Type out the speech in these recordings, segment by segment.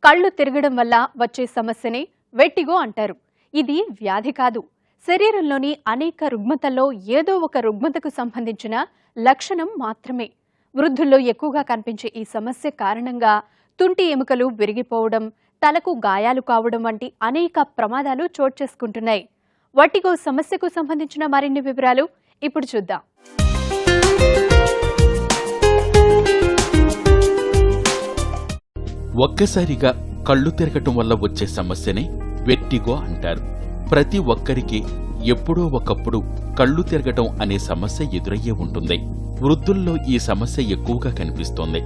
కళ్ళు తిరగడం వల్ల వచ్చే సమస్యనే వెట్టిగో అంటారు. ఇది వ్యాధి కాదు, శరీరంలోని అనేక రుగ్మతల్లో ఏదో ఒక రుగ్మతకు సంబంధించిన లక్షణం మాత్రమే. వృద్ధుల్లో ఎక్కువగా కనిపించే ఈ సమస్య కారణంగా తుంటి ఎముకలు విరిగిపోవడం, తలకు గాయాలు కావడం వంటి అనేక ప్రమాదాలు చోటు చేసుకుంటున్నాయి. వెట్టిగో సమస్యకు సంబంధించిన మరిన్ని వివరాలు ఇప్పుడు చూద్దాం. ఒక్కసారిగా కళ్ళు తిరగటం వల్ల వచ్చే సమస్యని వెట్టిగో అంటారు. ప్రతి ఒక్కరికి ఎప్పుడో ఒకప్పుడు కళ్ళు తిరగటం అనే సమస్య ఎదురయ్యే ఉంటుంది. వృద్ధుల్లో ఈ సమస్య ఎక్కువగా కనిపిస్తోంది.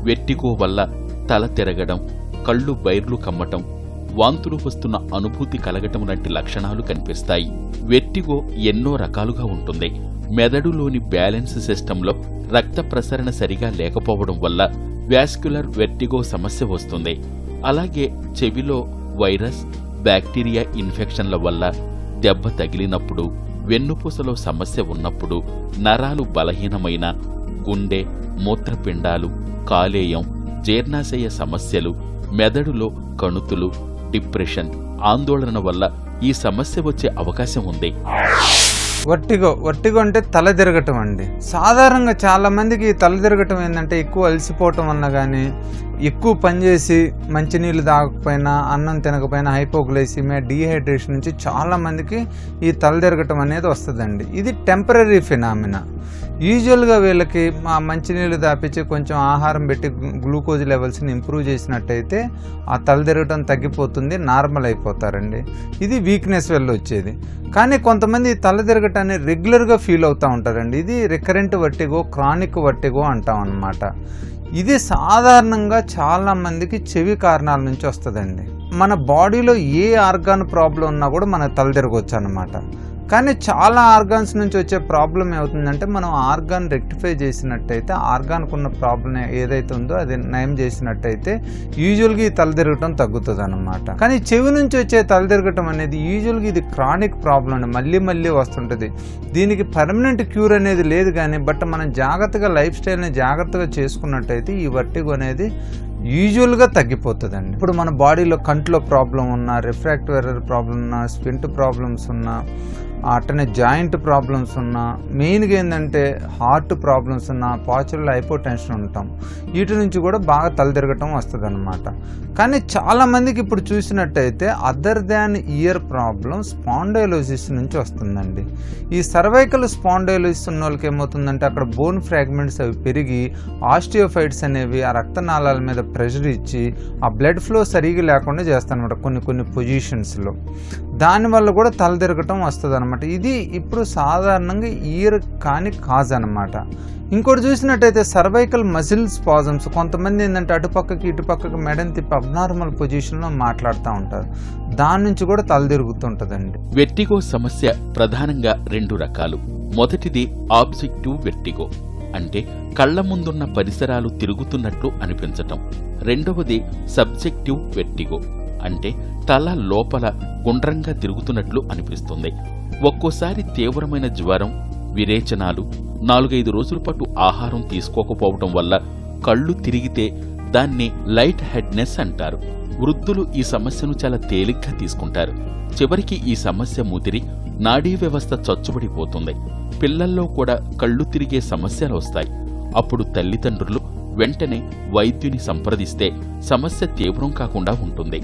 వెట్టిగో వల్ల తల తిరగడం, కళ్ళు బైర్లు కమ్మటం, వాంతులు వస్తున్న అనుభూతి కలగటం లాంటి లక్షణాలు కనిపిస్తాయి. వెట్టిగో ఎన్నో రకాలుగా ఉంటుంది. మెదడులోని బ్యాలెన్స్ సిస్టంలో రక్త ప్రసరణ సరిగా లేకపోవడం వల్ల వాస్క్యులర్ వెర్టిగో సమస్య వస్తుంది. అలాగే చెవిలో వైరస్, బ్యాక్టీరియా ఇన్ఫెక్షన్ల వల్ల, దెబ్బ తగిలినప్పుడు, వెన్నుపూసలో సమస్య ఉన్నప్పుడు, నరాలు బలహీనమైన, గుండె, మూత్రపిండాలు, కాలేయం, జీర్ణాశయ సమస్యలు, మెదడులో కణుతులు, డిప్రెషన్, ఆందోళన వల్ల ఈ సమస్య వచ్చే అవకాశం ఉంది. వర్టిగో అంటే తల తిరగటం అండి. సాధారణంగా చాలా మందికి తల తిరగటం ఏంటంటే ఎక్కువ అలసిపోవటం వల్ల కానీ, ఎక్కువ పనిచేసి మంచినీళ్ళు తాగకపోయినా, అన్నం తినకపోయినా, హైపోగ్లైసిమియా, డీహైడ్రేషన్ నుంచి చాలా మందికి ఈ తల తిరగటం అనేది వస్తుందండి. ఇది టెంపరీ ఫినామినా. యూజువల్గా వీళ్ళకి మంచినీళ్ళు తాపించి కొంచెం ఆహారం పెట్టి గ్లూకోజ్ లెవెల్స్ని ఇంప్రూవ్ చేసినట్టయితే ఆ తల తిరగటం తగ్గిపోతుంది, నార్మల్ అయిపోతారండి. ఇది వీక్నెస్ వల్ల వచ్చేది. కానీ కొంతమంది తల తిరగటాన్ని రెగ్యులర్గా ఫీల్ అవుతూ ఉంటారండి. ఇది రికరెంట్ వర్టిగో, క్రానిక్ వర్టిగో అంటాం అన్నమాట. ఇది సాధారణంగా చాలా మందికి చెవి కారణాల నుంచి వస్తుందండి. మన బాడీలో ఏ ఆర్గాన్ ప్రాబ్లం ఉన్నా కూడా మనకు తల తిరగవచ్చు అన్నమాట. కానీ చాలా ఆర్గాన్స్ నుంచి వచ్చే ప్రాబ్లం ఏమవుతుందంటే, మనం ఆర్గాన్ రెక్టిఫై చేసినట్టయితే, ఆర్గాన్కు ఉన్న ప్రాబ్లం ఏదైతే ఉందో అది నయం చేసినట్టయితే యూజువల్గా ఈ తల తిరగటం తగ్గుతుంది అన్నమాట. కానీ చెవి నుంచి వచ్చే తల తిరగటం అనేది యూజువల్గా ఇది క్రానిక్ ప్రాబ్లం అండి, మళ్ళీ మళ్ళీ వస్తుంటుంది. దీనికి పర్మనెంట్ క్యూర్ అనేది లేదు. కానీ బట్ మనం జాగ్రత్తగా లైఫ్ స్టైల్ని జాగ్రత్తగా చేసుకున్నట్టయితే ఈ వర్టిగో అనేది యూజువల్గా తగ్గిపోతుందండి. ఇప్పుడు మన బాడీలో కంట్లో ప్రాబ్లం ఉన్నా, రిఫ్రాక్టివ్ ఎర్రర్ ప్రాబ్లం ఉన్నా, స్వింట్ ప్రాబ్లమ్స్ ఉన్నా, అట్టనే జాయింట్ ప్రాబ్లమ్స్ ఉన్నా, మెయిన్గా ఏంటంటే హార్ట్ ప్రాబ్లమ్స్ ఉన్నా, పాచురల్ హైపోటెన్షన్ ఉంటాం, వీటి నుంచి కూడా బాగా తల తిరగటం వస్తుంది అనమాట. కానీ చాలామందికి ఇప్పుడు చూసినట్టయితే other than year problem spondylosis నుంచి వస్తుందండి. ఈ సర్వైకల్ స్పాండైలోసిస్ ఉన్న వాళ్ళకి ఏమవుతుందంటే అక్కడ బోన్ ఫ్రాగ్మెంట్స్ అవి పెరిగి ఆస్టియోఫైట్స్ అనేవి ఆ రక్తనాళాల మీద ప్రెషర్ ఇచ్చి ఆ బ్లడ్ ఫ్లో సరిగా లేకుండా చేస్తారనమాట కొన్ని పొజిషన్స్లో. దానివల్ల కూడా తల తిరగటం వస్తుంది అనమాట. ఇది ఇప్పుడు సాధారణంగా ఇయర్ కాని కాజ్ అనమాట. ఇంకోటి చూసినట్టయితే సర్వైకల్ మజిల్ స్పాజమ్స్. కొంతమంది ఏంటంటే అటుపక్కకి ఇటుపక్కకి మెడని తిప్పి అబ్నార్మల్ పొజిషన్లో మాట్లాడుతూ ఉంటారు. దాని నుంచి కూడా తల తిరుగుతుంటుందండి. వెర్టిగో సమస్య ప్రధానంగా 2 రకాలు. మొదటిది ఆబ్జెక్టివ్ వెర్టిగో, అంటే కళ్ల ముందున్న పరిసరాలు తిరుగుతున్నట్లు అనిపించటం. రెండవది సబ్జెక్టివ్ వెర్టిగో, అంటే తల లోపల గుండ్రంగా తిరుగుతున్నట్లు అనిపిస్తుంది. ఒక్కోసారి తీవ్రమైన జ్వరం, విరేచనాలు, 4-5 రోజుల పాటు ఆహారం తీసుకోకపోవటం వల్ల కళ్ళు తిరిగితే దాన్ని లైట్ హెడ్నెస్ అంటారు. వృద్ధులు ఈ సమస్యను చాలా తేలిగ్గా తీసుకుంటారు. చివరికి ఈ సమస్య ముదిరి నాడీ వ్యవస్థ చచ్చుబడిపోతుంది. పిల్లల్లో కూడా కళ్ళు తిరిగే సమస్యలు వస్తాయి. అప్పుడు తల్లిదండ్రులు వెంటనే వైద్యుని సంప్రదిస్తే సమస్య తీవ్రం కాకుండా ఉంటుంది.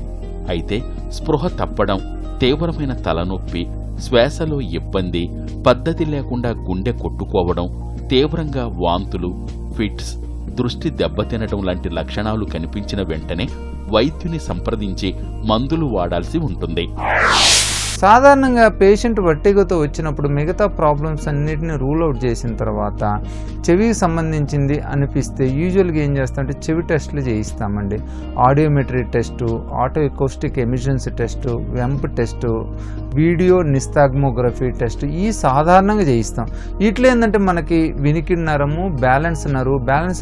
అయితే స్పృహ తప్పడం, తీవ్రమైన తలనొప్పి, శ్వాసలో ఇబ్బంది, పద్ధతి లేకుండా గుండె కొట్టుకోవడం, తీవ్రంగా వాంతులు, ఫిట్స్, దృష్టి దెబ్బతినటం లాంటి లక్షణాలు కనిపించిన వెంటనే వైద్యుని సంప్రదించి మందులు వాడాల్సి ఉంటుంది. సాధారణంగా పేషెంట్ వర్టిగోతో వచ్చినప్పుడు మిగతా ప్రాబ్లమ్స్ అన్నిటిని రూల్ అవుట్ చేసిన తర్వాత చెవికి సంబంధించింది అనిపిస్తే యూజువల్గా ఏం చేస్తామంటే చెవి టెస్టులు చేయిస్తామండి. Audiometry test, auto acoustic emissions test, VEMP test, video nystagmography test, ఈ సాధారణంగా చేయిస్తాం. వీటిలో ఏంటంటే మనకి వినికిడి నరము, బ్యాలెన్స్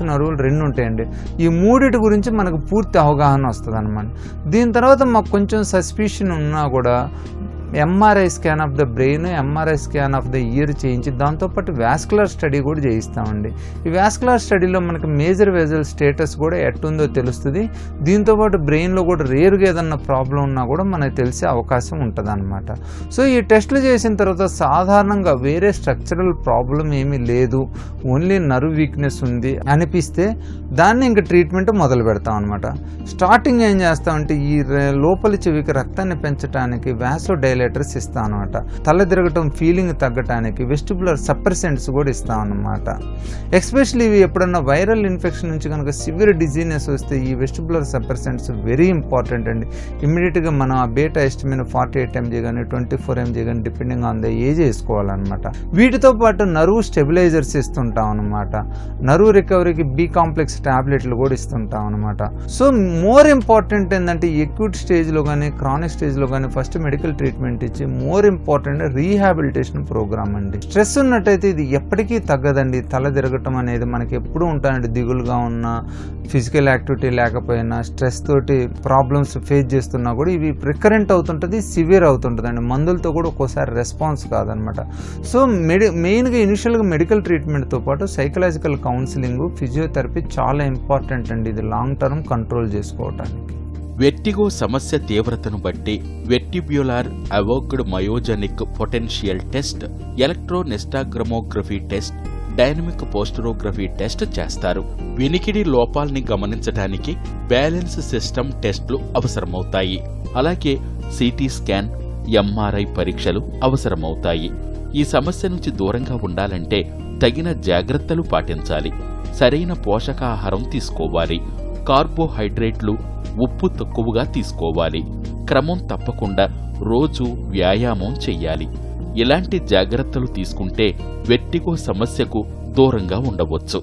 నరువులు 2 ఉంటాయండి. ఈ 3 గురించి మనకు పూర్తి అవగాహన వస్తుంది అన్నమాట. దీని తర్వాత మాకు కొంచెం సస్పిషన్ ఉన్నా కూడా MRI scan of the brain, MRI scan of the year చేయించి దాంతోపాటు వాస్కులర్ స్టడీ కూడా చేయిస్తామండి. ఈ వాస్కులర్ స్టడీలో మనకి మేజర్ వెజల్ స్టేటస్ కూడా ఎట్టుందో తెలుస్తుంది. దీంతోపాటు బ్రెయిన్లో కూడా రేరుగా ఏదన్నా ప్రాబ్లం ఉన్నా కూడా మనకు తెలిసే అవకాశం ఉంటుంది అనమాట. సో ఈ టెస్టులు చేసిన తర్వాత సాధారణంగా వేరే స్ట్రక్చరల్ ప్రాబ్లం ఏమీ లేదు, ఓన్లీ నర్వ్ వీక్నెస్ ఉంది అనిపిస్తే దాన్ని ఇంక ట్రీట్మెంట్ మొదలు పెడతాం అనమాట. స్టార్టింగ్ ఏం చేస్తామంటే ఈ లోపలి చెవికి రక్తాన్ని పెంచడానికి వాసో డైలేటర్స్ ఇస్తాం అనమాట. తల తిరగటం ఫీలింగ్ తగ్గటానికి వెస్టిబులర్ సప్రెసెంట్స్ కూడా ఇస్తాం అనమాట. ఎస్పెషల్లీ ఇవి ఎప్పుడన్నా వైరల్ ఇన్ఫెక్షన్ నుంచి కనుక సివియర్ డిజీనెస్ వస్తే ఈ వెస్టిబులర్ సప్రెసెంట్స్ వెరీ ఇంపార్టెంట్ అండి. ఇమ్మీడియట్గా మనం ఆ బీటా ఎస్టిమిన్ 48 mg కానీ 24 mg కానీ డిపెండింగ్ ఆన్ ద ఏజ్ వేసుకోవాలన్నమాట. వీటితో పాటు నర్వ్ స్టెబిలైజర్స్ ఇస్తుంటాం అనమాట. నర్వ్ రికవరీకి బి కాంప్లెక్స్ టాబ్లెట్లు కూడా ఇస్తుంటాం అనమాట. సో మోర్ ఇంపార్టెంట్ ఏంటంటే ఎక్యూట్ స్టేజ్లో కానీ క్రానిక్ స్టేజ్లో కానీ ఫస్ట్ మెడికల్ ట్రీట్మెంట్ ఇచ్చి మోర్ ఇంపార్టెంట్ రీహాబిలిటేషన్ ప్రోగ్రామ్ అండి. స్ట్రెస్ ఉన్నట్టయితే ఇది ఎప్పటికీ తగ్గదండి. తల తిరగటం అనేది మనకి ఎప్పుడూ ఉంటాయండి. దిగులుగా ఉన్న, ఫిజికల్ యాక్టివిటీ లేకపోయినా, స్ట్రెస్ తోటి ప్రాబ్లమ్స్ ఫేస్ చేస్తున్నా కూడా ఇవి రికరెంట్ అవుతుంటుంది, సివియర్ అవుతుంటుంది అండి. మందులతో కూడా ఒక్కోసారి రెస్పాన్స్ కాదనమాట. సో మెయిన్గా ఇనిషియల్గా మెడికల్ ట్రీట్మెంట్తో పాటు సైకలాజికల్ కౌన్సిలింగ్, ఫిజియోథెరపీ చాలా ఇంపార్టెంట్ అండి ఇది లాంగ్ టర్మ్ కంట్రోల్ చేసుకోవటానికి. వెర్టిగో సమస్య తీవ్రతను బట్టి vestibular evoked myogenic potential test, electronystagmography test, dynamic posturography test చేస్తారు. వినికిడి లోపాల్ని గమనించడానికి బ్యాలెన్స్ సిస్టమ్ టెస్టులు అవసరమవుతాయి. అలాగే సిటీ స్కాన్, ఎంఆర్ఐ పరీక్షలు అవసరమవుతాయి. ఈ సమస్య నుంచి దూరంగా ఉండాలంటే తగిన జాగ్రత్తలు పాటించాలి. సరైన పోషకాహారం తీసుకోవాలి. కార్బోహైడ్రేట్లు, ఉప్పు తక్కువగా తీసుకోవాలి. క్రమం తప్పకుండా రోజు వ్యాయామం చెయ్యాలి. ఇలాంటి జాగ్రత్తలు తీసుకుంటే వెర్టిగో సమస్యకు దూరంగా ఉండవచ్చు.